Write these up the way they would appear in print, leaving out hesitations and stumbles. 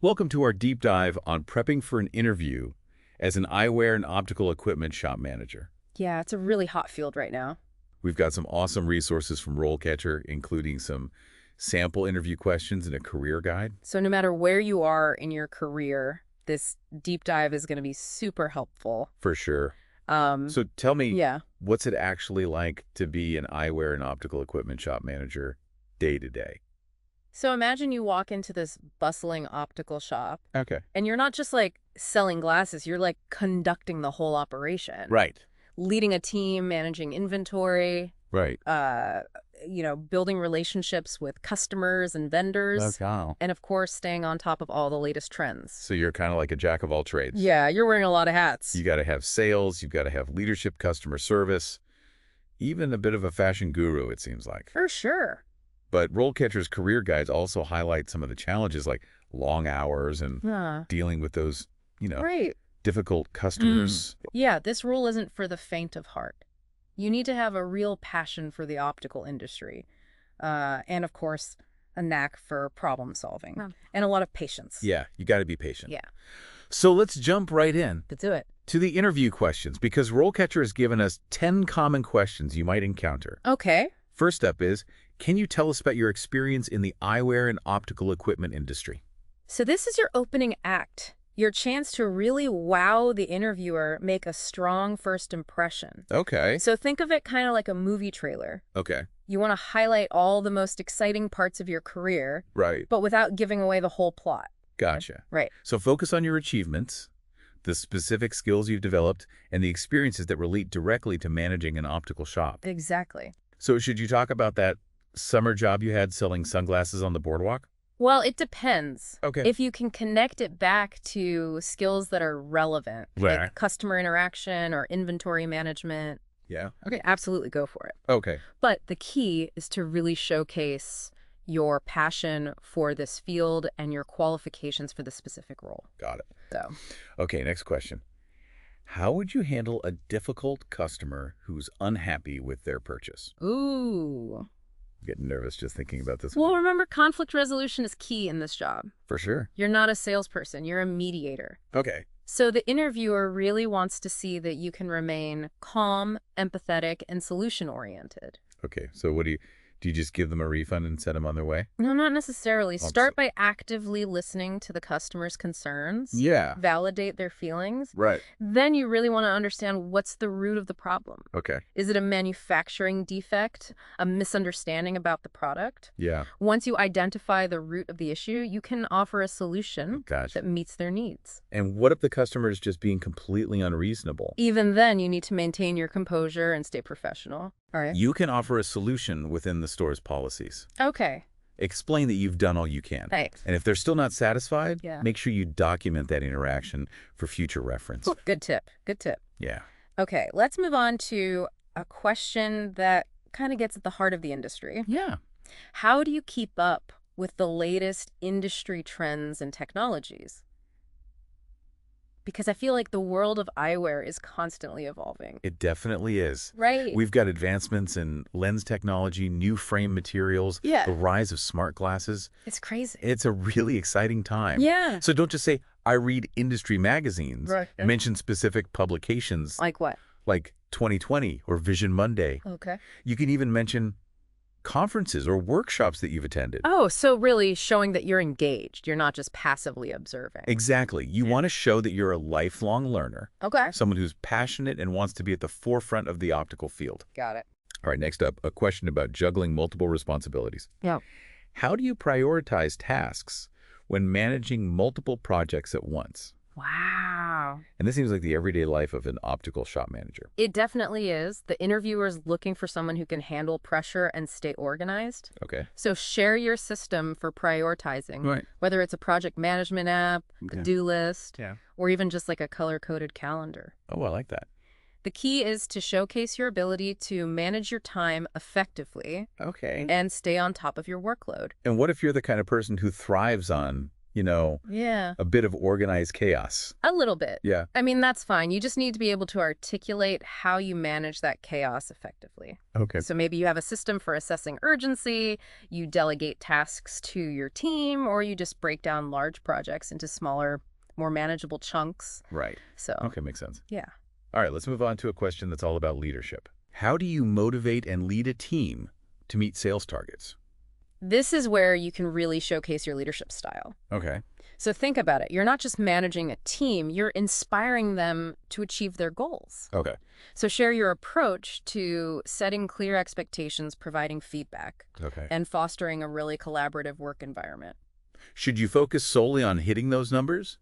Welcome to our deep dive on prepping for an interview as an eyewear and optical equipment shop manager. Yeah, it's a really hot field right now. We've got some awesome resources from RoleCatcher, including some sample interview questions and a career guide. So no matter where you are in your career, this deep dive is going to be super helpful. For sure. Um, So tell me, yeah. what's it actually like to be an eyewear and optical equipment shop manager day to day? So imagine you walk into this bustling optical shop Okay. and you're not just like selling glasses, you're like conducting the whole operation. Right. Leading a team, managing inventory, Right. building relationships with customers and vendors, Okay. and of course, staying on top of all the latest trends. So you're kind of like a jack of all trades. Yeah, you're wearing a lot of hats. You got to have sales, you've got to have leadership, customer service, even a bit of a fashion guru, it seems like. For sure. But RoleCatcher's career guides also highlight some of the challenges like long hours and dealing with those, Right. difficult customers. Yeah, this role isn't for the faint of heart. You need to have a real passion for the optical industry. And of course, a knack for problem solving. And a lot of patience. Yeah, you got to be patient. Yeah. So let's jump right in Let's do it. to the interview questions because RoleCatcher has given us 10 common questions you might encounter. Okay. First up is, can you tell us about your experience in the eyewear and optical equipment industry? So this is your opening act. Your chance to really wow the interviewer, make a strong first impression. Okay. So think of it kind of like a movie trailer. Okay. You want to highlight all the most exciting parts of your career, Right. but without giving away the whole plot. Gotcha. Right. So focus on your achievements, the specific skills you've developed, and the experiences that relate directly to managing an optical shop. Exactly. So should you talk about that summer job you had selling sunglasses on the boardwalk? Well, it depends. Okay. If you can connect it back to skills that are relevant, Right. like customer interaction or inventory management, Yeah. Okay. absolutely go for it. Okay. But the key is to really showcase your passion for this field and your qualifications for the specific role. Got it. So, Okay, next question. How would you handle a difficult customer who's unhappy with their purchase? ooh. I'm getting nervous just thinking about this Well, one. remember, conflict resolution is key in this job. For sure. You're not a salesperson, you're a mediator. Okay. So the interviewer really wants to see that you can remain calm, empathetic, and solution-oriented. Okay. So what do you just give them a refund and send them on their way? No, not necessarily. I'm Start by actively listening to the customer's concerns. Yeah. Validate their feelings. Right. Then you really want to understand what's the root of the problem. Okay. Is it a manufacturing defect, a misunderstanding about the product? Yeah. Once you identify the root of the issue, you can offer a solution Gotcha. that meets their needs. And what if the customer is just being completely unreasonable? Even then, you need to maintain your composure and stay professional. All right. You can offer a solution within the store's policies. Okay. Explain that you've done all you can. Thanks. And if they're still not satisfied, Yeah. make sure you document that interaction for future reference. Good tip. Good tip. Yeah. Okay, let's move on to a question that kind of gets at the heart of the industry. Yeah. How do you keep up with the latest industry trends and technologies? Because I feel like the world of eyewear is constantly evolving. It definitely is. Right. We've got advancements in lens technology, new frame materials, Yeah. the rise of smart glasses. It's crazy. It's a really exciting time. Yeah. So don't just say, I read industry magazines. Right. Mention specific publications Like what? like 2020 or Vision Monday. Okay. You can even mention conferences or workshops that you've attended. Oh, so really showing that you're engaged. You're not just passively observing. Exactly. You want to show that you're a lifelong learner, Okay. someone who's passionate and wants to be at the forefront of the optical field. Got it. All right, next up, a question about juggling multiple responsibilities. Yeah. How do you prioritize tasks when managing multiple projects at once? Wow. And this seems like the everyday life of an optical shop manager. It definitely is. The interviewer's looking for someone who can handle pressure and stay organized. Okay. So share your system for prioritizing, Right. whether it's a project management app, Okay. a do list, Yeah. or even just like a color-coded calendar. Oh, I like that. The key is to showcase your ability to manage your time effectively Okay. and stay on top of your workload. And what if you're the kind of person who thrives on, Yeah. a bit of organized chaos. A little bit. Yeah. I mean, that's fine. You just need to be able to articulate how you manage that chaos effectively. Okay. So maybe you have a system for assessing urgency, you delegate tasks to your team, or you just break down large projects into smaller, more manageable chunks. Right. So, Okay, makes sense. yeah. All right, let's move on to a question that's all about leadership. How do you motivate and lead a team to meet sales targets? This is where you can really showcase your leadership style. Okay. So think about it. You're not just managing a team, you're inspiring them to achieve their goals. Okay. So share your approach to setting clear expectations, providing feedback, Okay. and fostering a really collaborative work environment. Should you focus solely on hitting those numbers?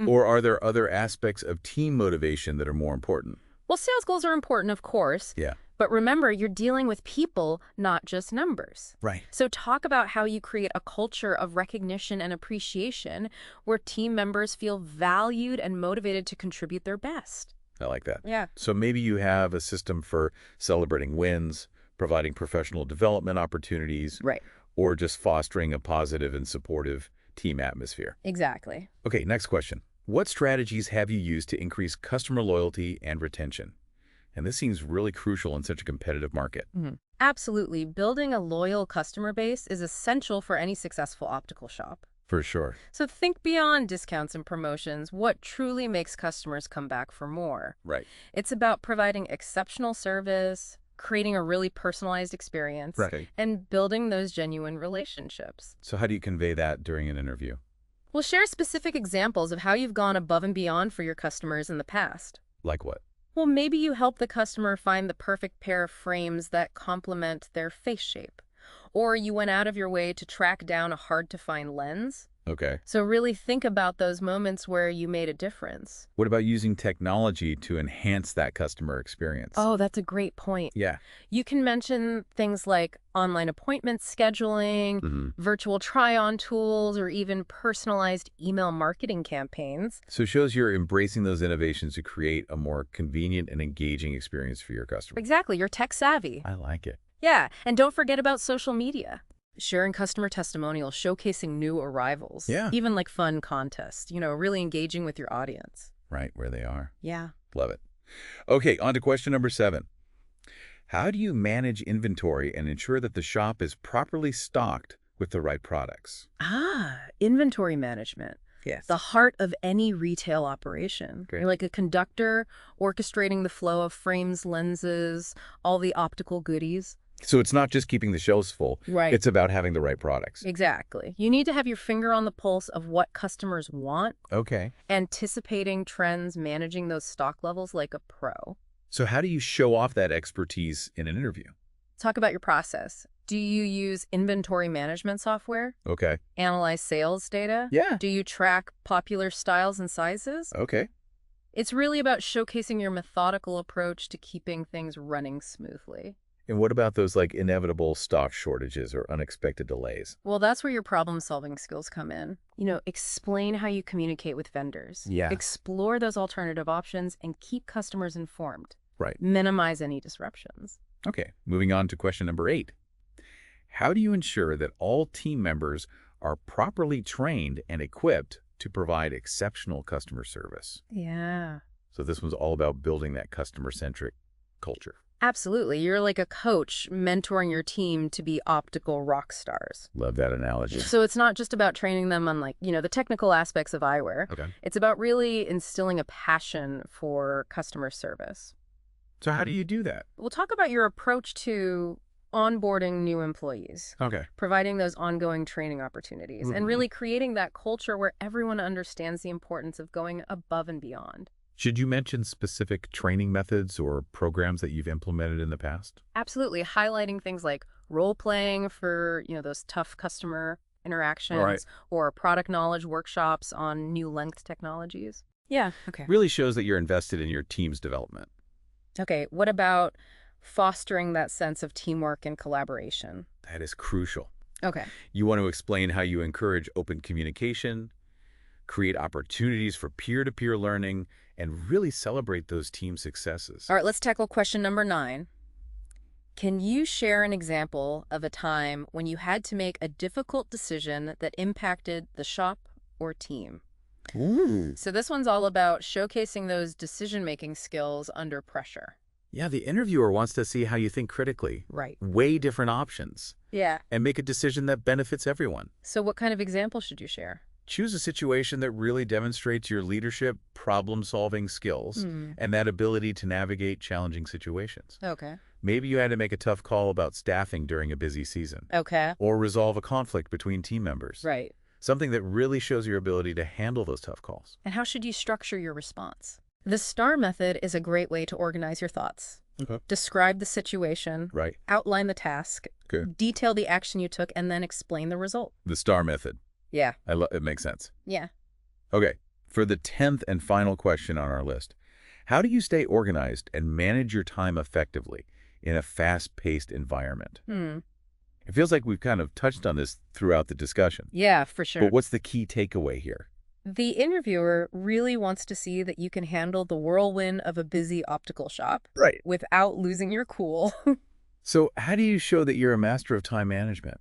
Or are there other aspects of team motivation that are more important? Well, sales goals are important, of course. Yeah. But remember, you're dealing with people, not just numbers. Right. So talk about how you create a culture of recognition and appreciation where team members feel valued and motivated to contribute their best. I like that. Yeah. So maybe you have a system for celebrating wins, providing professional development opportunities, Right. or just fostering a positive and supportive team atmosphere. Exactly. Okay, next question. What strategies have you used to increase customer loyalty and retention? And this seems really crucial in such a competitive market. Absolutely. Building a loyal customer base is essential for any successful optical shop. For sure. So think beyond discounts and promotions. What truly makes customers come back for more? Right. It's about providing exceptional service, creating a really personalized experience, Right. and building those genuine relationships. So how do you convey that during an interview? We'll share specific examples of how you've gone above and beyond for your customers in the past. Like what? Well, maybe you help the customer find the perfect pair of frames that complement their face shape. Or you went out of your way to track down a hard-to-find lens. Okay. So really think about those moments where you made a difference. What about using technology to enhance that customer experience? Oh, that's a great point. Yeah. You can mention things like online appointment scheduling, virtual try-on tools, or even personalized email marketing campaigns. So it shows you're embracing those innovations to create a more convenient and engaging experience for your customer. Exactly, you're tech savvy. I like it. Yeah, and don't forget about social media. Sharing customer testimonials, showcasing new arrivals. Yeah. Even like fun contests, really engaging with your audience. Right where they are. Yeah. Love it. Okay, on to question number 7. How do you manage inventory and ensure that the shop is properly stocked with the right products? Inventory management. Yes. The heart of any retail operation. Great. You're like a conductor orchestrating the flow of frames, lenses, all the optical goodies. So it's not just keeping the shelves full. Right. It's about having the right products. Exactly. You need to have your finger on the pulse of what customers want, Okay. anticipating trends, managing those stock levels like a pro. So how do you show off that expertise in an interview? Talk about your process. Do you use inventory management software? Okay. Analyze sales data? Yeah. Do you track popular styles and sizes? Okay. It's really about showcasing your methodical approach to keeping things running smoothly. And what about those inevitable stock shortages or unexpected delays? Well, that's where your problem-solving skills come in. Explain how you communicate with vendors. Yeah. Explore those alternative options and keep customers informed. Right. Minimize any disruptions. Okay. Moving on to question number 8. How do you ensure that all team members are properly trained and equipped to provide exceptional customer service? Yeah. So this one's all about building that customer-centric culture. Absolutely. You're like a coach mentoring your team to be optical rock stars. Love that analogy. So it's not just about training them on the technical aspects of eyewear. Okay. It's about really instilling a passion for customer service. So how do you do that? We'll talk about your approach to onboarding new employees, Okay. providing those ongoing training opportunities, and really creating that culture where everyone understands the importance of going above and beyond. Should you mention specific training methods or programs that you've implemented in the past? Absolutely. Highlighting things like role-playing for, those tough customer interactions, Right. or product knowledge workshops on new length technologies. Yeah. Okay. Really shows that you're invested in your team's development. Okay. What about fostering that sense of teamwork and collaboration? That is crucial. Okay. You want to explain how you encourage open communication, create opportunities for peer-to-peer learning, and really celebrate those team successes. All right, let's tackle question number 9. Can you share an example of a time when you had to make a difficult decision that impacted the shop or team. Ooh. So this one's all about showcasing those decision-making skills under pressure. Yeah, the interviewer wants to see how you think critically, Right. weigh different options, Yeah. and make a decision that benefits everyone. So what kind of example should you share? Choose a situation that really demonstrates your leadership, problem-solving skills, and that ability to navigate challenging situations. Okay. Maybe you had to make a tough call about staffing during a busy season, Okay. or resolve a conflict between team members. Right. Something that really shows your ability to handle those tough calls. And how should you structure your response? The STAR method is a great way to organize your thoughts. Okay. Describe the situation, Right. outline the task, Good. detail the action you took, and then explain the result. The STAR method. Yeah. It makes sense. Yeah. Okay, for the 10th and final question on our list, how do you stay organized and manage your time effectively in a fast-paced environment? It feels like we've kind of touched on this throughout the discussion. Yeah, for sure. But what's the key takeaway here? The interviewer really wants to see that you can handle the whirlwind of a busy optical shop Right. without losing your cool. So how do you show that you're a master of time management?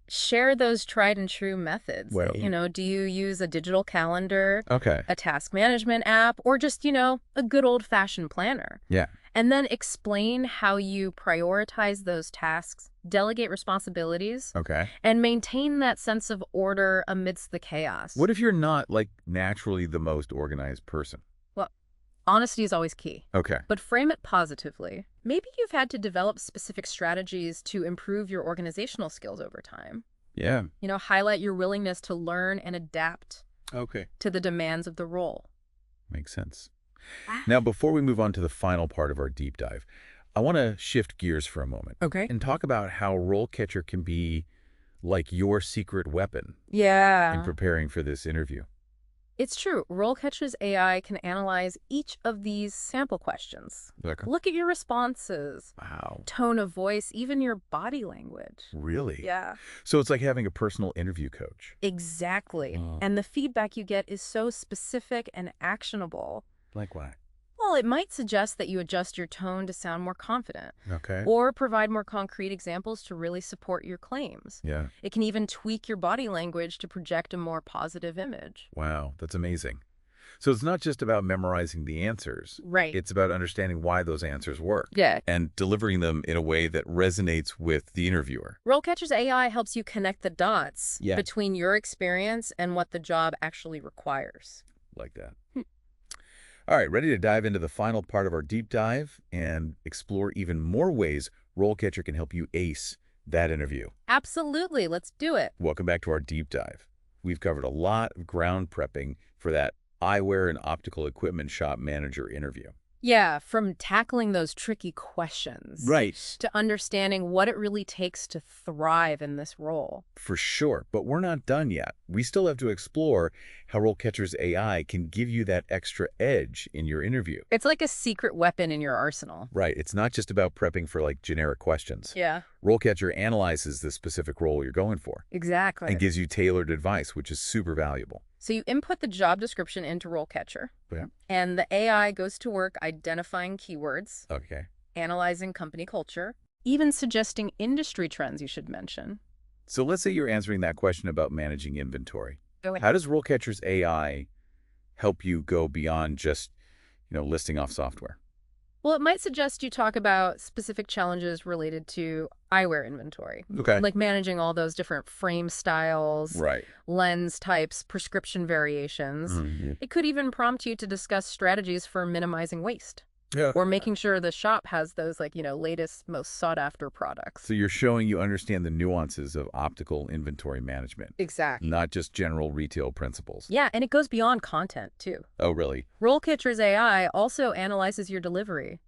Share those tried and true methods. Well, Do you use a digital calendar, Okay. a task management app, or just, a good old-fashioned planner? Yeah. And then explain how you prioritize those tasks, delegate responsibilities, Okay. and maintain that sense of order amidst the chaos. What if you're not, naturally the most organized person? Well, honesty is always key. Okay. But frame it positively. Maybe you've had to develop specific strategies to improve your organizational skills over time. Yeah. Highlight your willingness to learn and adapt Okay. to the demands of the role. Makes sense. Now, before we move on to the final part of our deep dive, I want to shift gears for a moment. Okay. And talk about how RoleCatcher can be like your secret weapon in Yeah. preparing for this interview. It's true. RoleCatcher's AI can analyze each of these sample questions. Look at your responses, Wow. tone of voice, even your body language. Really? Yeah. So it's like having a personal interview coach. Exactly. Oh. And the feedback you get is so specific and actionable. Like what? Well, it might suggest that you adjust your tone to sound more confident, Okay. or provide more concrete examples to really support your claims. Yeah. It can even tweak your body language to project a more positive image. Wow. That's amazing. So it's not just about memorizing the answers. Right. It's about understanding why those answers work. Yeah. And delivering them in a way that resonates with the interviewer. RoleCatcher's AI helps you connect the dots Yeah. between your experience and what the job actually requires. Like that. All right, ready to dive into the final part of our deep dive and explore even more ways RoleCatcher can help you ace that interview. Absolutely. Let's do it. Welcome back to our deep dive. We've covered a lot of ground prepping for that eyewear and optical equipment shop manager interview. Yeah, from tackling those tricky questions Right. to understanding what it really takes to thrive in this role. For sure, but we're not done yet. We still have to explore how RoleCatcher's AI can give you that extra edge in your interview. It's like a secret weapon in your arsenal. Right, it's not just about prepping for generic questions. Yeah, RoleCatcher analyzes the specific role you're going for exactly. and gives you tailored advice, which is super valuable. So you input the job description into RoleCatcher, Yeah. and the AI goes to work identifying keywords, Okay. analyzing company culture, even suggesting industry trends you should mention. So let's say you're answering that question about managing inventory. Go ahead. How does RoleCatcher's AI help you go beyond just, listing off software? Well, it might suggest you talk about specific challenges related to eyewear inventory, Okay. like managing all those different frame styles, Right. lens types, prescription variations. Mm-hmm. It could even prompt you to discuss strategies for minimizing waste Yeah. or making sure the shop has those latest, most sought after products. So you're showing you understand the nuances of optical inventory management, Exactly. not just general retail principles. Yeah, and it goes beyond content too. Oh, really? RoleCatcher's AI also analyzes your delivery,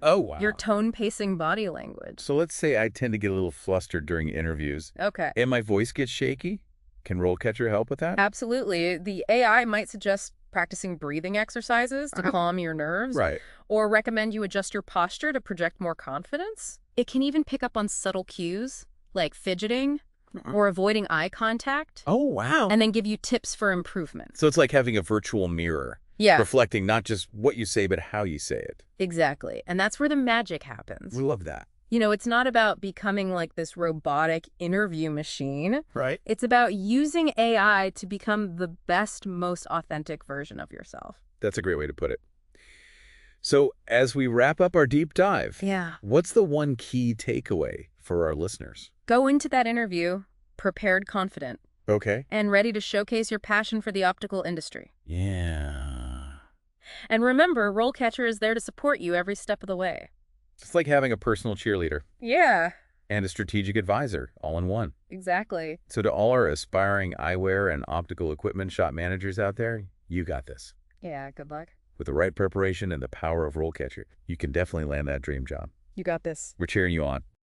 Oh, wow. your tone pacing body language. So let's say I tend to get a little flustered during interviews Okay. and my voice gets shaky. Can RoleCatcher help with that? Absolutely. The AI might suggest practicing breathing exercises to calm your nerves, Right. or recommend you adjust your posture to project more confidence. It can even pick up on subtle cues like fidgeting or avoiding eye contact, Oh, wow. and then give you tips for improvement. So it's like having a virtual mirror, Yeah, reflecting not just what you say, but how you say it. exactly. And that's where the magic happens. We love that. It's not about becoming like this robotic interview machine. Right. It's about using AI to become the best, most authentic version of yourself. That's a great way to put it. So as we wrap up our deep dive, what's the one key takeaway for our listeners? Go into that interview prepared, confident, Okay. and ready to showcase your passion for the optical industry. Yeah. And remember, RoleCatcher is there to support you every step of the way. It's like having a personal cheerleader. Yeah. And a strategic advisor, all in one. Exactly. So to all our aspiring eyewear and optical equipment shop managers out there, you got this. Yeah, good luck. With the right preparation and the power of RoleCatcher, you can definitely land that dream job. You got this. We're cheering you on.